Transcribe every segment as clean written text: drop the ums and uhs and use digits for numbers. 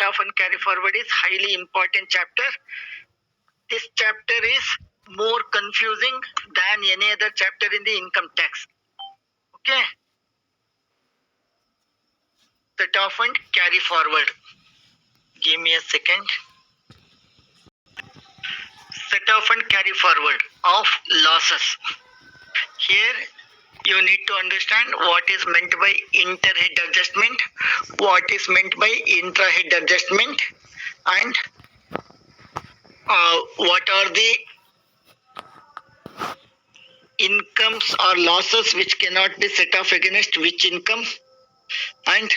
off and carry forward is highly important chapter. This chapter is more confusing than any other chapter in the income tax. Okay. Set off and carry forward. Give me a second. Set off and carry forward of losses. Here you need to understand what is meant by inter-head adjustment, what is meant by intra-head adjustment, and what are the incomes or losses which cannot be set off against which income, and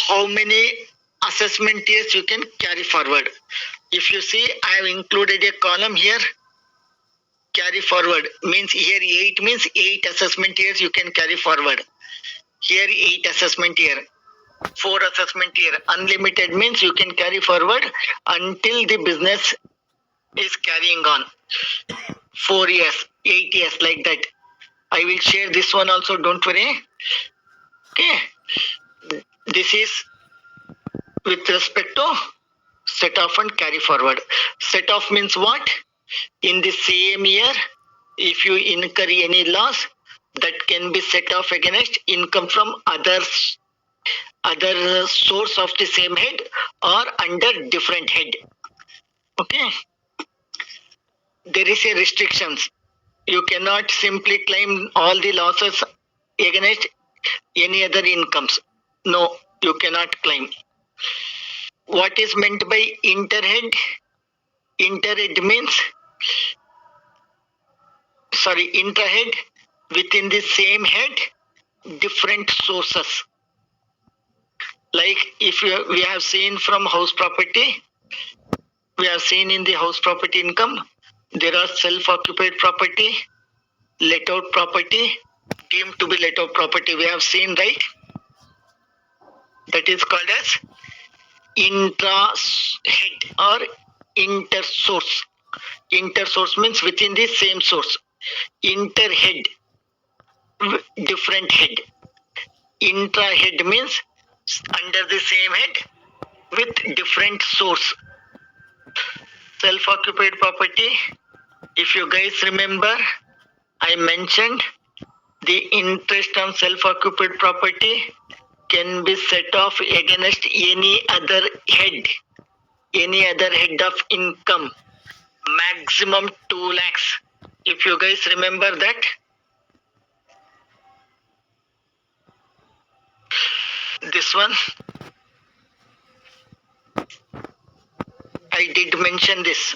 how many assessment years you can carry forward. If you see, I have included a column here. Carry forward means here 8 means 8 assessment years you can carry forward. Here 8 assessment year, 4 assessment year. Unlimited means you can carry forward until the business is carrying on. 4 years, 8 years, like that. I will share this one also, don't worry. Okay. This is with respect to set off and carry forward. Set off means what? In the same year, if you incur any loss, that can be set off against income from other source of the same head or under different head. Okay. There is a restrictions. You cannot simply claim all the losses against any other incomes. No, you cannot claim. What is meant by interhead? Interhead means, intrahead, within the same head, different sources. Like if we have seen from house property, we have seen in the house property income, there are self-occupied property, let out property, deemed to be let out property. We have seen, right? That is called as intra-head or inter-source. Inter-source means within the same source. Inter-head, different head. Intra-head means under the same head with different source. Self-occupied property, if you guys remember, I mentioned the interest on self-occupied property can be set off against any other head of income, maximum 2 lakhs. If you guys remember that, this one, I did mention this.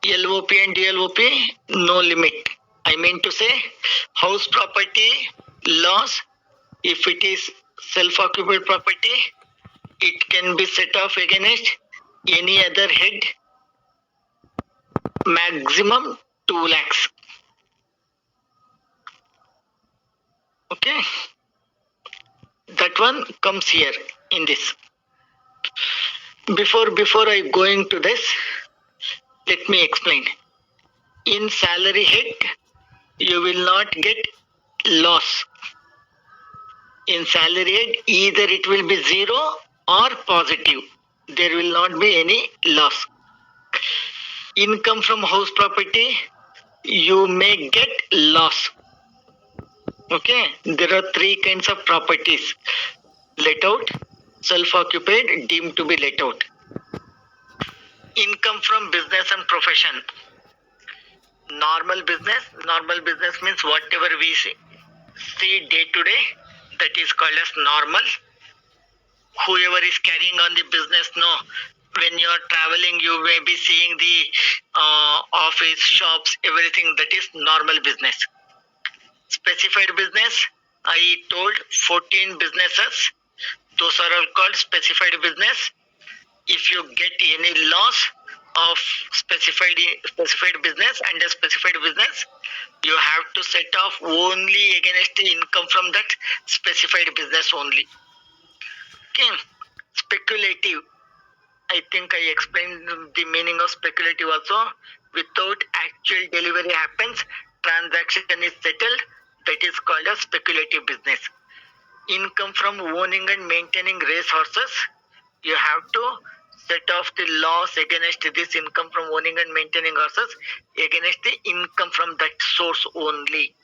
LOP and DLOP, no limit. I mean to say, house property loss, if it is self-occupied property, it can be set off against any other head, maximum 2 lakhs. Okay. That one comes here in this. Before I go into this, let me explain. In salary head, you will not get loss. In salary head, either it will be 0 or positive. There will not be any loss. Income from house property, you may get loss. Okay, there are 3 kinds of properties: let out, self-occupied, deemed to be let out. Income from business and profession. Normal business means whatever we see day to day, that is called as normal. Whoever is carrying on the business, when you are traveling, you may be seeing the office, shops, everything. That is normal business. Specified business, I told 14 businesses. Those are all called specified business. If you get any loss of specified business and a specified business, you have to set off only against the income from that specified business only. Okay. Speculative, I think I explained the meaning of speculative also. Without actual delivery happens, transaction is settled. That is called a speculative business. Income from owning and maintaining race horses. You have to set off the loss against this income from owning and maintaining horses against the income from that source only.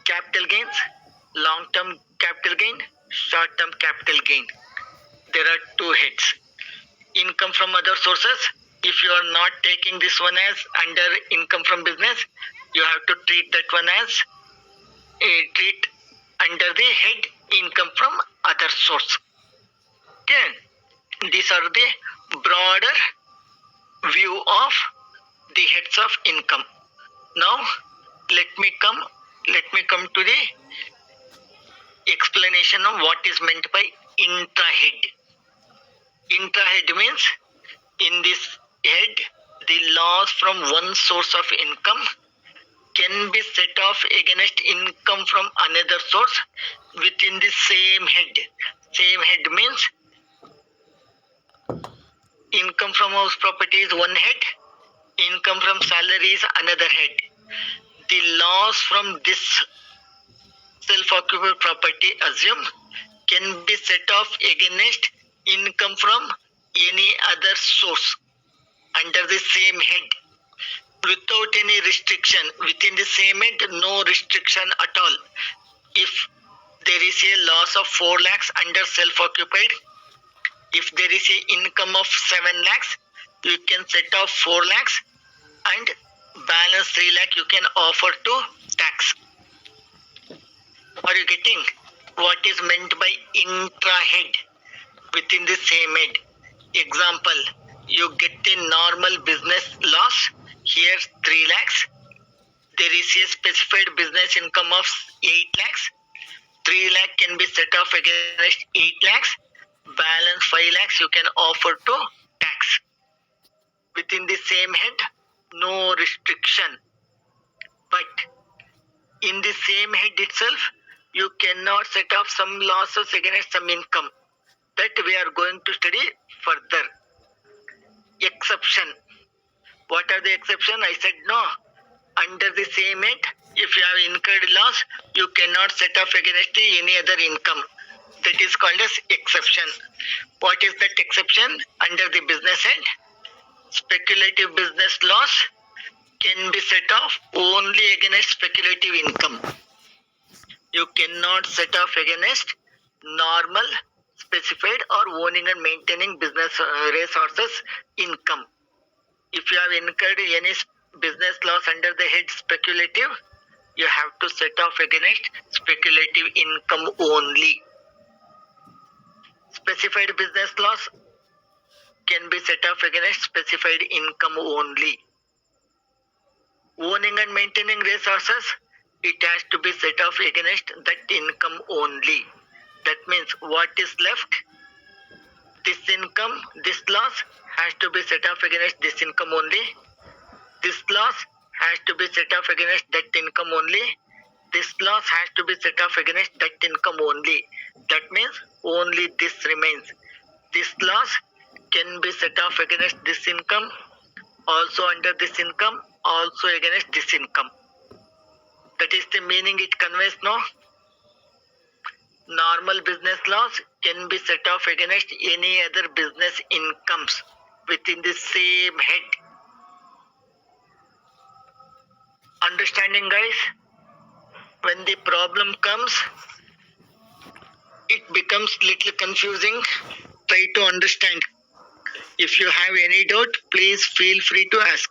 Capital gains, long-term capital gain, short-term capital gain. There are two heads. Income from other sources. If you are not taking this one as under income from business, you have to treat that one as treat under the head income from other source. Okay, these are the broader view of the heads of income. Now let me come to the explanation of what is meant by intra-head. Intra-head means in this head, the loss from one source of income can be set off against income from another source within the same head. Same head means income from house property is one head, income from salary is another head. The loss from this self-occupied property, assume, can be set off against income from any other source under the same head without any restriction. Within the same head, no restriction at all. If there is a loss of 4 lakhs under self-occupied, if there is a income of 7 lakhs, you can set off 4 lakhs and balance 3 lakh you can offer to tax. Are you getting what is meant by intra-head within the same head? Example, you get a normal business loss, here 3 lakhs. There is a specified business income of 8 lakhs. 3 lakh can be set off against 8 lakhs. Balance 5 lakhs you can offer to tax. Within the same head, no restriction. But in the same head itself, you cannot set off some losses against some income. That we are going to study further. Exception. What are the exception? I said no. Under the same head, if you have incurred loss, you cannot set off against any other income. That is called as exception. What is that exception? Under the business head, speculative business loss can be set off only against speculative income. You cannot set off against normal, specified or owning and maintaining business resources income. If you have incurred any business loss under the head speculative, you have to set off against speculative income only. Specified business loss can be set off against specified income only. Owning and maintaining resources, it has to be set off against that income only. That means what is left, this income, this loss has to be set off against this income only. This loss has to be set off against that income only. This loss has to be set off against that income only. That means only this remains. This loss can be set off against this income, also under this income, also against this income. That is the meaning it conveys, no? Normal business loss can be set off against any other business incomes within the same head. Understanding, guys? When the problem comes, it becomes little confusing. Try to understand. If you have any doubt, please feel free to ask.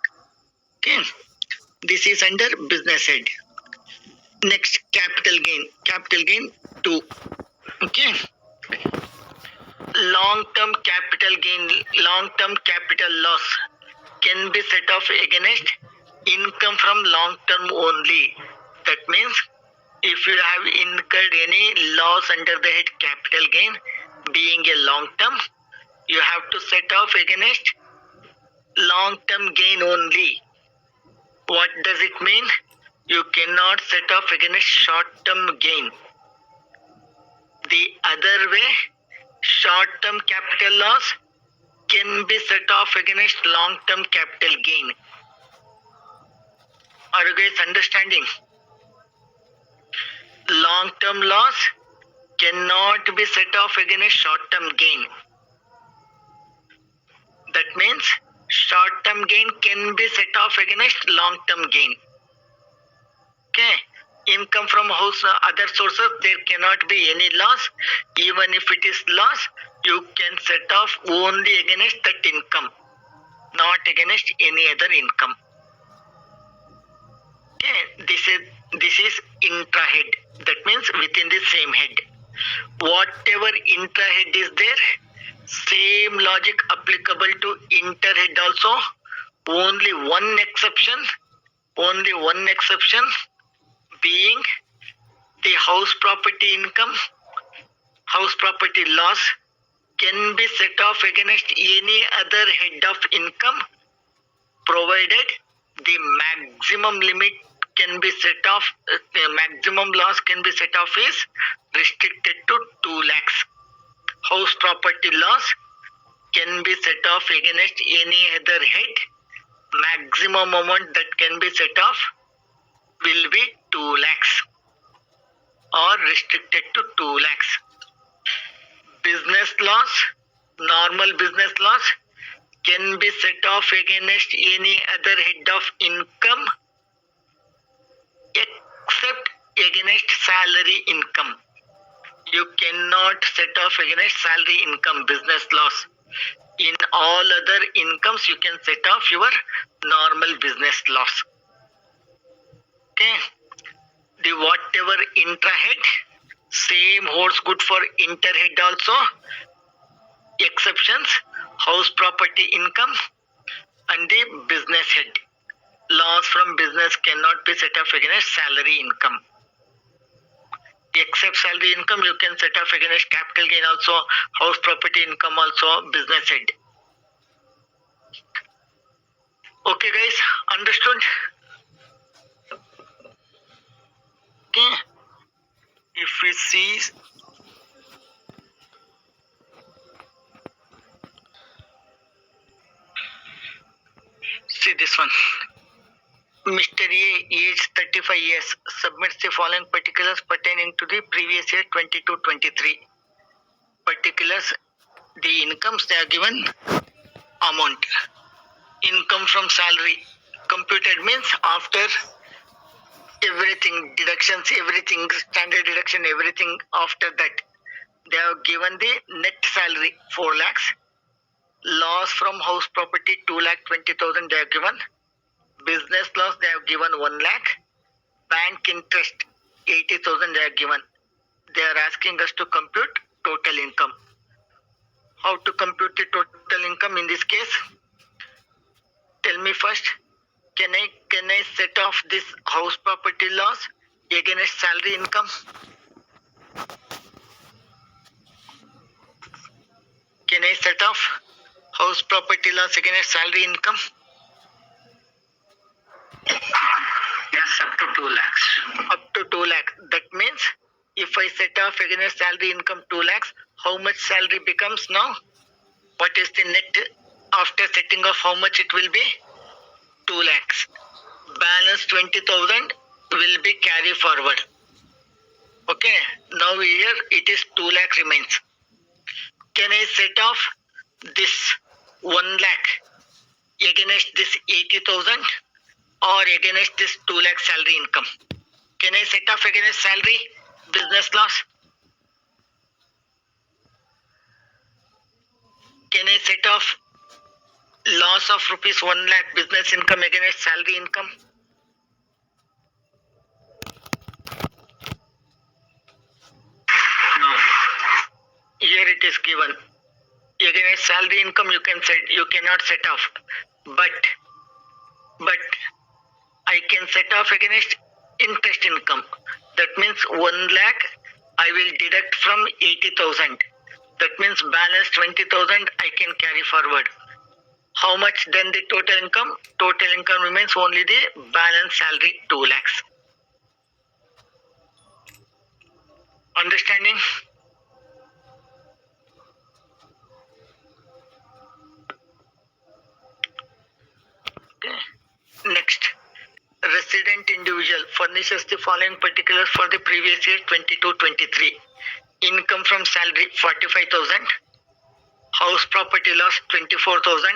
Okay. This is under business head. Next, capital gain. Capital gain 2. Okay. Long-term capital gain, long-term capital loss can be set off against income from long-term only. That means if you have incurred any loss under the head capital gain, being a long-term, you have to set off against long-term gain only. What does it mean? You cannot set off against short-term gain. The other way, short-term capital loss can be set off against long-term capital gain. Are you guys understanding? Long-term loss cannot be set off against short-term gain. That means short-term gain can be set off against long-term gain. Okay. Income from house other sources, there cannot be any loss. Even if it is loss, you can set off only against that income, not against any other income. Okay, this is intra-head. That means within the same head. Whatever intra-head is there, same logic applicable to inter-head also. Only one exception being the house property income, house property loss can be set off against any other head of income, provided the maximum limit can be set off, the maximum loss can be set off is restricted to 2 lakhs. House property loss can be set off against any other head. Maximum amount that can be set off will be 2 lakhs or restricted to 2 lakhs. Business loss, normal business loss can be set off against any other head of income except against salary income. You cannot set off against salary income business loss. In all other incomes, you can set off your normal business loss. Okay. The whatever intra-head, same holds good for inter-head also. Exceptions, house property income and the business head. Loss from business cannot be set off against salary income. Except salary income, you can set off against capital gain also, house property income also, business head. Okay guys, understood? Okay. If we see this one. Mr. A, age 35 years, submits the following particulars pertaining to the previous year 22-23. Particulars, the incomes they are given, amount. Income from salary, computed means after everything, deductions, everything, standard deduction, everything after that. They have given the net salary 4 lakhs. Loss from house property 2,20,000 they have given. Business loss they have given 1 lakh. Bank interest 80,000 they have given. They are asking us to compute total income. How to compute the total income in this case? Tell me first, can I set off this house property loss against salary income? Can I set off house property loss against salary income? Yes, up to 2 lakhs. Up to 2 lakhs. That means if I set off against salary income 2 lakhs, how much salary becomes now? What is the net after setting off? How much it will be? 2 lakhs. Balance 20,000 will be carry forward. Okay. Now here it is 2 lakh remains. Can I set off this 1 lakh against this 80,000 or against this 2 lakh salary income? Can I set off against salary business loss? Can I set off loss of rupees 1 lakh business income against salary income? No. Here it is given. Against salary income you cannot set off. But I can set off against interest income. That means 1 lakh I will deduct from 80,000. That means balance 20,000 I can carry forward. How much then the total income? Total income remains only the balance salary 2 lakhs. Understanding? Okay. Next. Resident individual furnishes the following particulars for the previous year 22-23. Income from salary 45,000. House property loss 24,000.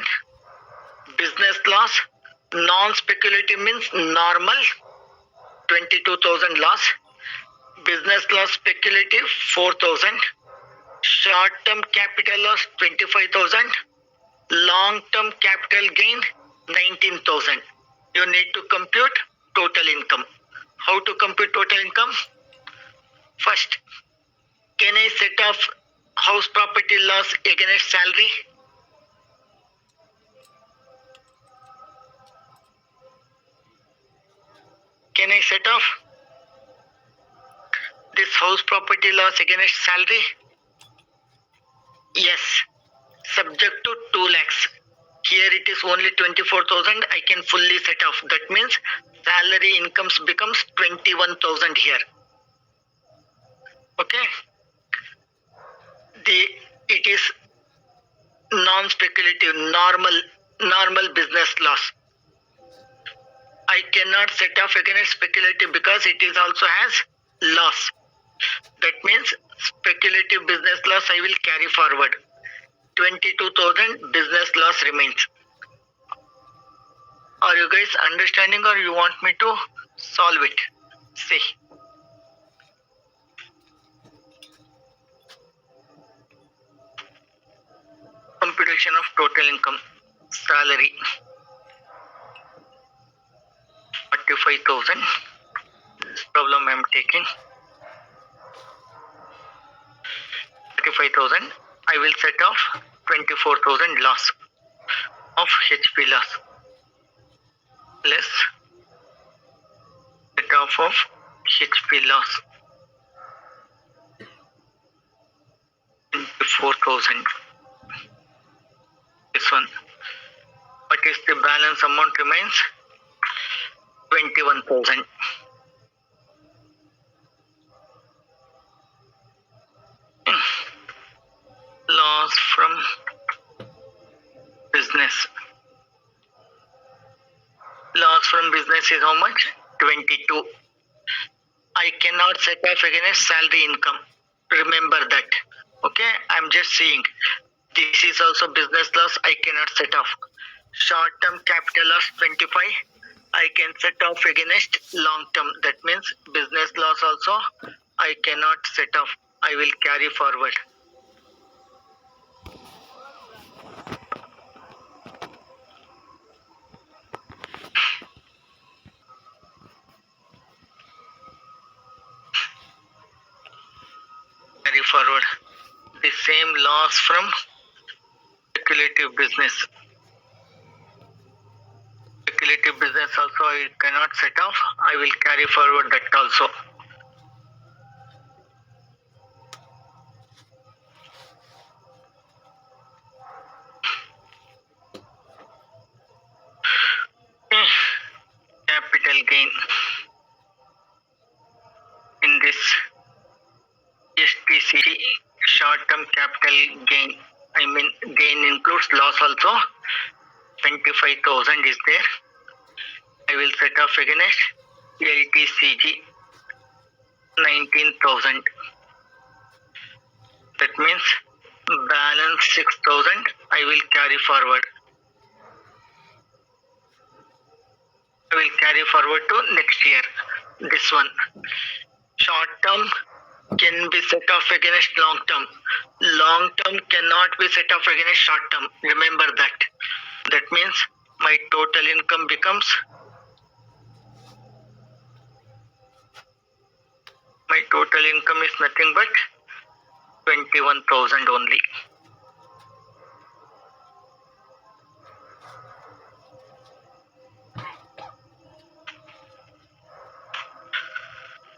Business loss, non-speculative means normal, 22,000 loss. Business loss speculative 4,000. Short-term capital loss 25,000. Long-term capital gain 19,000. You need to compute total income. How to compute total income? First, can I set off house property loss against salary? Can I set off this house property loss against salary? Yes, subject to 2 lakhs. Here it is only 24,000. I can fully set off. That means salary incomes becomes 21,000 here. Okay. It is non-speculative, normal business loss. I cannot set off against speculative because it is also has loss. That means speculative business loss I will carry forward. 22,000 business loss remains. Are you guys understanding or you want me to solve it? See. Computation of total income. Salary 45,000. This problem I am taking. 45,000. I will set off 24,000 loss of HP loss. Less set off of HP loss 24,000. This one. What is the balance amount remains? 21,000. Loss from business. Loss from business is how much? 22. I cannot set off against salary income. Remember that. Okay, I'm just saying. This is also business loss. I cannot set off. Short-term capital loss 25. I can set off against long-term. That means business loss also I cannot set off. I will carry forward. Carry forward. The same loss from speculative business. Speculative business also I cannot set off. I will carry forward that also. Capital gain. In this STCG, short-term capital gain. I mean gain includes loss also. 25,000 is there. I will set off against LTCG 19,000. That means balance 6,000 I will carry forward. I will carry forward to next year. This one. Short term can be set off against long term. Long term cannot be set off against short term. Remember that. That means my total income becomes is nothing but 21,000 only.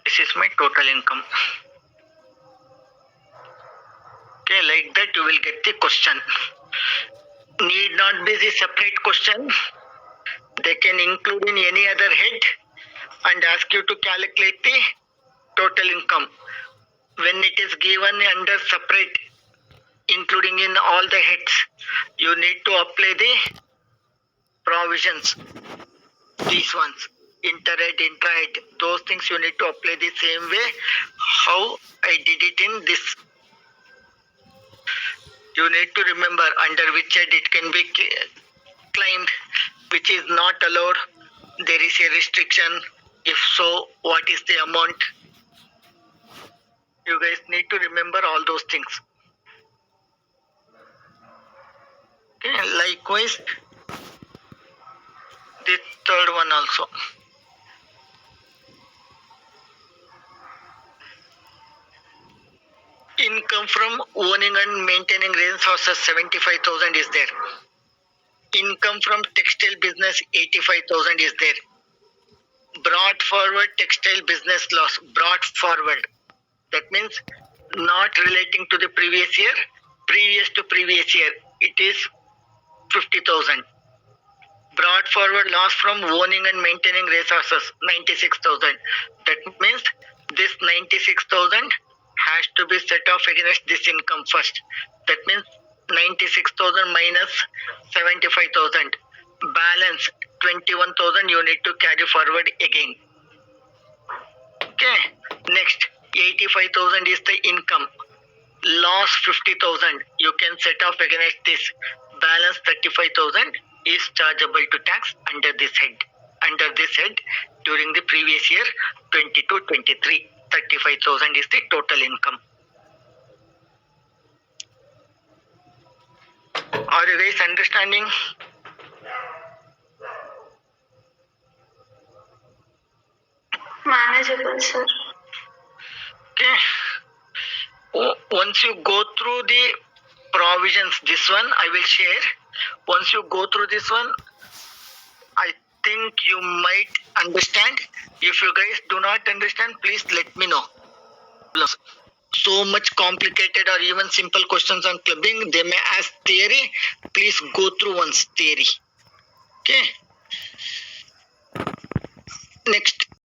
This is my total income. Okay, like that you will get the question. Need not be the separate question. They can include in any other head and ask you to calculate the total income. When it is given under separate, including in all the heads, you need to apply the provisions. These ones, interhead, intrahead, those things you need to apply the same way how I did it in this. You need to remember under which head it can be claimed, which is not allowed. There is a restriction. If so, what is the amount? You guys need to remember all those things. Okay, likewise, the third one also. Income from owning and maintaining racehorses 75,000 is there. Income from textile business 85,000 is there. Brought forward textile business loss, brought forward. That means not relating to the previous year, previous to previous year. It is 50,000. Brought forward loss from owning and maintaining racehorses 96,000. That means this 96,000 has to be set off against this income first. That means 96,000 minus 75,000. Balance 21,000 you need to carry forward again. Okay. Next, 85,000 is the income. Loss 50,000 you can set off against this. Balance 35,000 is chargeable to tax under this head. Under this head during the previous year 22-23. 35,000 is the total income. Are you guys understanding? Manageable, sir. Okay. Once you go through the provisions, this one I will share. Once you go through this one, I think you might understand. If you guys do not understand, please let me know. So much complicated or even simple questions on clubbing, they may ask theory. Please go through once theory. Okay. Next,